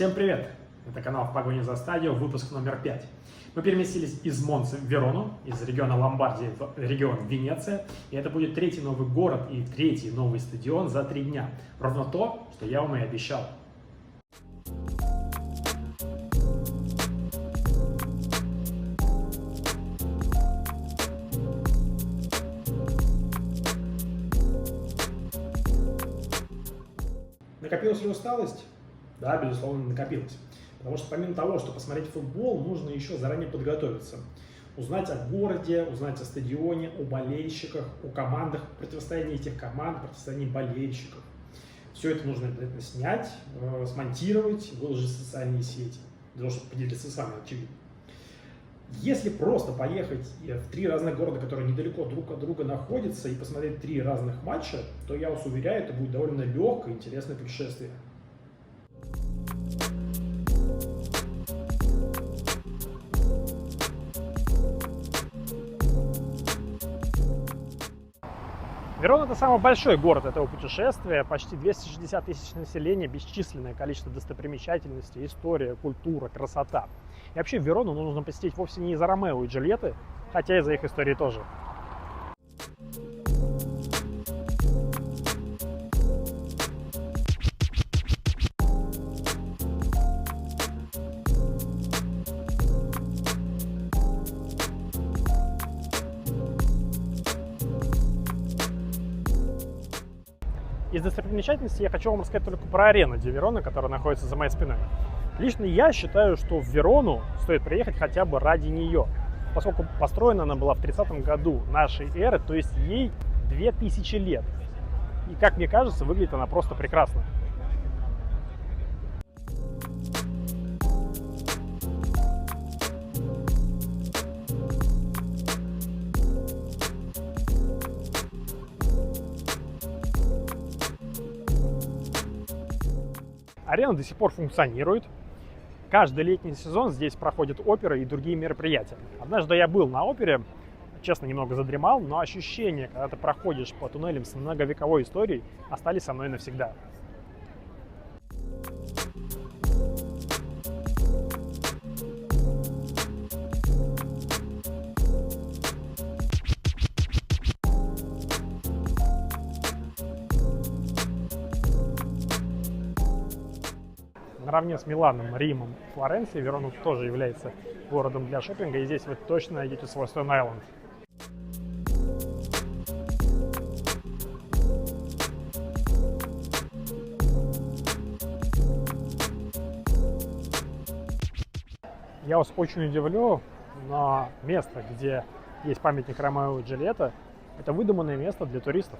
Всем привет! Это канал «В погоне за стадио», выпуск номер 5. Мы переместились из Монцы в Верону, из региона Ломбардии в регион Венеция. И это будет третий новый город и третий новый стадион за 3 дня. Ровно то, что я вам и обещал. Накопилась ли усталость? Да, безусловно, накопилась. Потому что помимо того, что посмотреть футбол, нужно еще заранее подготовиться. Узнать о городе, узнать о стадионе, о болельщиках, о командах, противостоянии этих команд, противостоянии болельщиков. Все это нужно обязательно снять, смонтировать, выложить в социальные сети, для того, чтобы поделиться с вами, очевидно. Если просто поехать в 3 разных города, которые недалеко друг от друга находятся, и посмотреть 3 разных матча, то я вас уверяю, это будет довольно легкое и интересное путешествие. Верона – это самый большой город этого путешествия, почти 260 тысяч населения, бесчисленное количество достопримечательностей, история, культура, красота. И вообще Верону нужно посетить вовсе не из-за Ромео и Джульетты, хотя и за их истории тоже. Из достопримечательностей я хочу вам рассказать только про арену Ди Верона, которая находится за моей спиной. Лично я считаю, что в Верону стоит приехать хотя бы ради нее, поскольку построена она была в 30-м году нашей эры, то есть ей 2000 лет. И, как мне кажется, выглядит она просто прекрасно. Арена до сих пор функционирует. Каждый летний сезон здесь проходят оперы и другие мероприятия. Однажды я был на опере, честно, немного задремал, но ощущения, когда ты проходишь по туннелям с многовековой историей, остались со мной навсегда. Наравне с Миланом, Римом, Флоренцией, Верона тоже является городом для шопинга, и здесь вы точно найдете свой Стоун-Айленд. Я вас очень удивлю, но место, где есть памятник Ромео и Джульетта, это выдуманное место для туристов.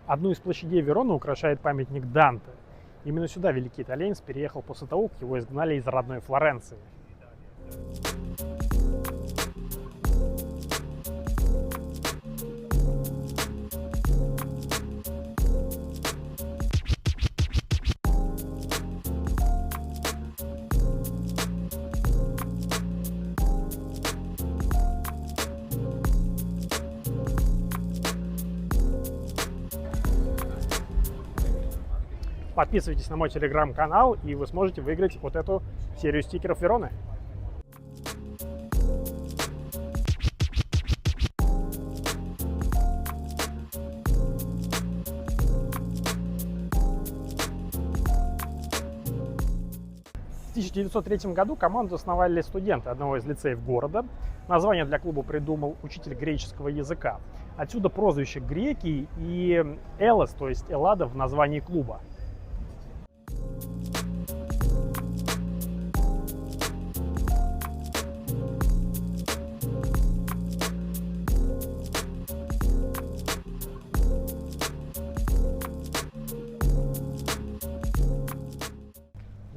Одну из площадей Вероны украшает памятник Данте. Именно сюда великий итальянец переехал после того, как его изгнали из родной Флоренции. Подписывайтесь на мой телеграм-канал, и вы сможете выиграть вот эту серию стикеров Вероны. В 1903 году команду основали студенты одного из лицеев города. Название для клуба придумал учитель греческого языка. Отсюда прозвище «Греки» и «Элос», то есть «Эллада» в названии клуба.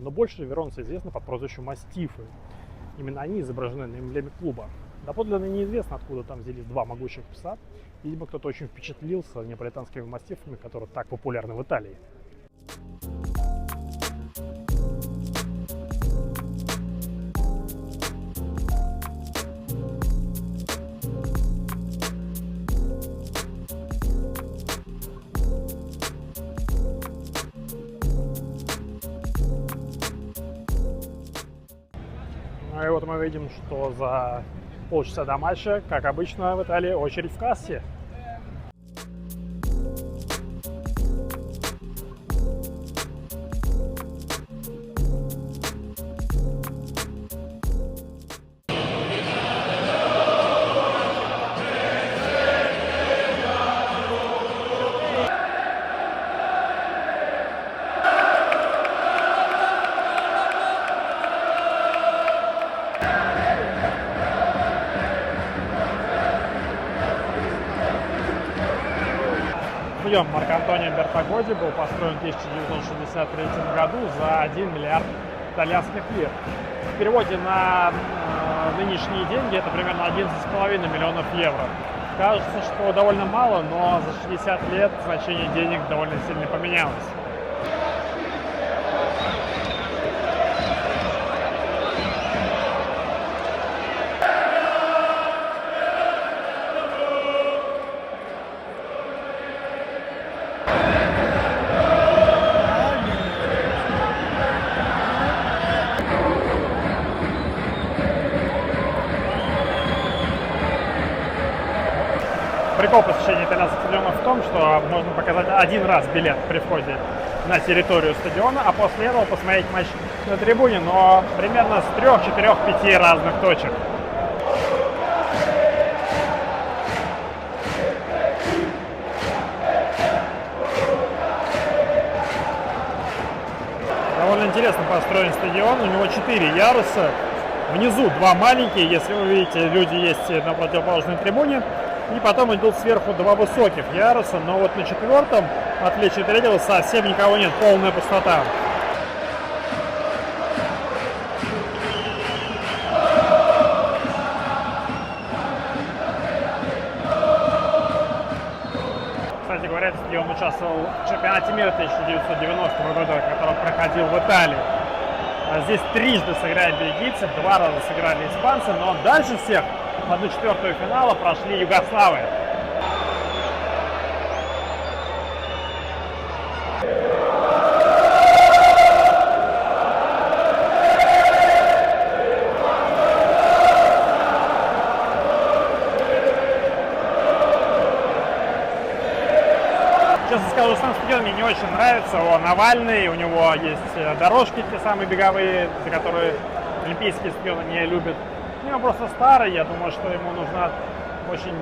Но больше веронцы известны под прозвищем мастифы. Именно они изображены на эмблеме клуба. Доподлинно неизвестно, откуда там взялись 2 могучих пса. Видимо, кто-то очень впечатлился неаполитанскими мастифами, которые так популярны в Италии. Ну и вот мы видим, что за полчаса до матча, как обычно в Италии, очередь в кассе. Стадион Марко-Антонио Бертагоди был построен в 1963 году за 1 миллиард итальянских лир. В переводе на нынешние деньги это примерно 11,5 миллионов евро. Кажется, что довольно мало, но за 60 лет значение денег довольно сильно поменялось. Прикол посещения итальянских стадионов в том, что можно показать один раз билет при входе на территорию стадиона, а после этого посмотреть матч на трибуне, но примерно с 3, 4, 5 разных точек. Довольно интересно построен стадион, у него 4 яруса, внизу 2 маленькие, если вы видите, люди есть на противоположной трибуне. И потом идут сверху 2 высоких яруса, но вот на 4-м, в отличие от 3-го, совсем никого нет, полная пустота. Кстати говоря, этот стадион участвовал в чемпионате мира 1990 года, который проходил в Италии. Здесь трижды сыграли бельгийцы, 2 раза сыграли испанцы, но дальше всех в 1/4 финала прошли югославы. Честно скажу, сам стадион мне не очень нравится, он овальный, у него есть дорожки, те самые беговые, за которые олимпийские стадионы не любят. Он просто старый, я думаю, что ему нужна очень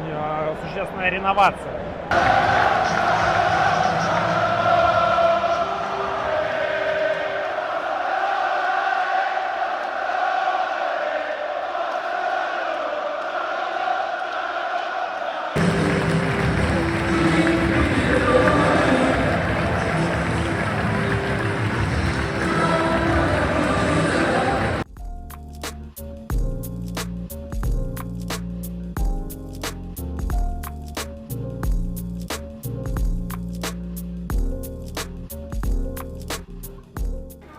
существенная реновация.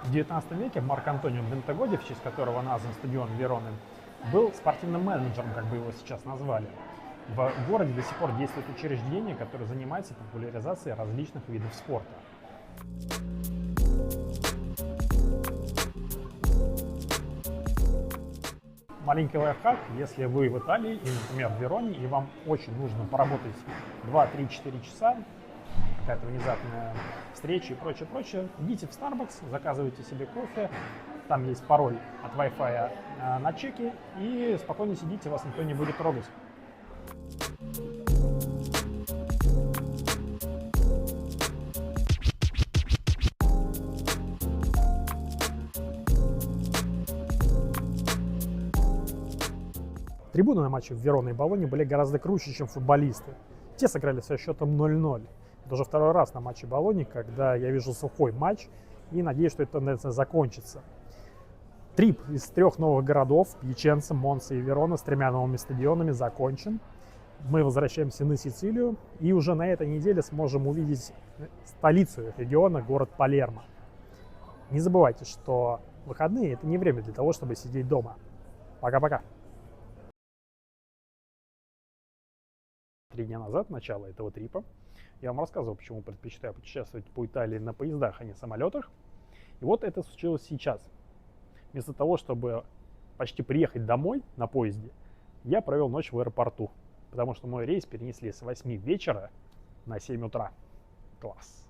В 19 веке Марко-Антонио Бертагоди, в честь которого назван стадион Вероны, был спортивным менеджером, как бы его сейчас назвали. В городе до сих пор действует учреждение, которое занимается популяризацией различных видов спорта. Маленький лайфхак: если вы в Италии, и, например, в Вероне, и вам очень нужно поработать 2, 3, 4 часа, какая-то внезапная встреча и прочее, идите в Starbucks, заказывайте себе кофе, там есть пароль от Wi-Fi на чеке, и спокойно сидите, вас никто не будет трогать. Трибуны на матче в Вероне и Болонье были гораздо круче, чем футболисты. Те сыграли со счетом 0-0. Это уже второй раз на матче Болоньи, когда я вижу сухой матч и надеюсь, что эта тенденция закончится. Трип из 3 новых городов, Пьяченца, Монца и Верона, с 3 новыми стадионами закончен. Мы возвращаемся на Сицилию и уже на этой неделе сможем увидеть столицу региона, город Палермо. Не забывайте, что выходные — это не время для того, чтобы сидеть дома. Пока-пока. 3 дня назад, начало этого трипа, я вам рассказывал, почему предпочитаю путешествовать по Италии на поездах, а не самолетах. И вот это случилось сейчас. Вместо того, чтобы почти приехать домой на поезде, я провел ночь в аэропорту, потому что мой рейс перенесли с 8 вечера на 7 утра. Класс.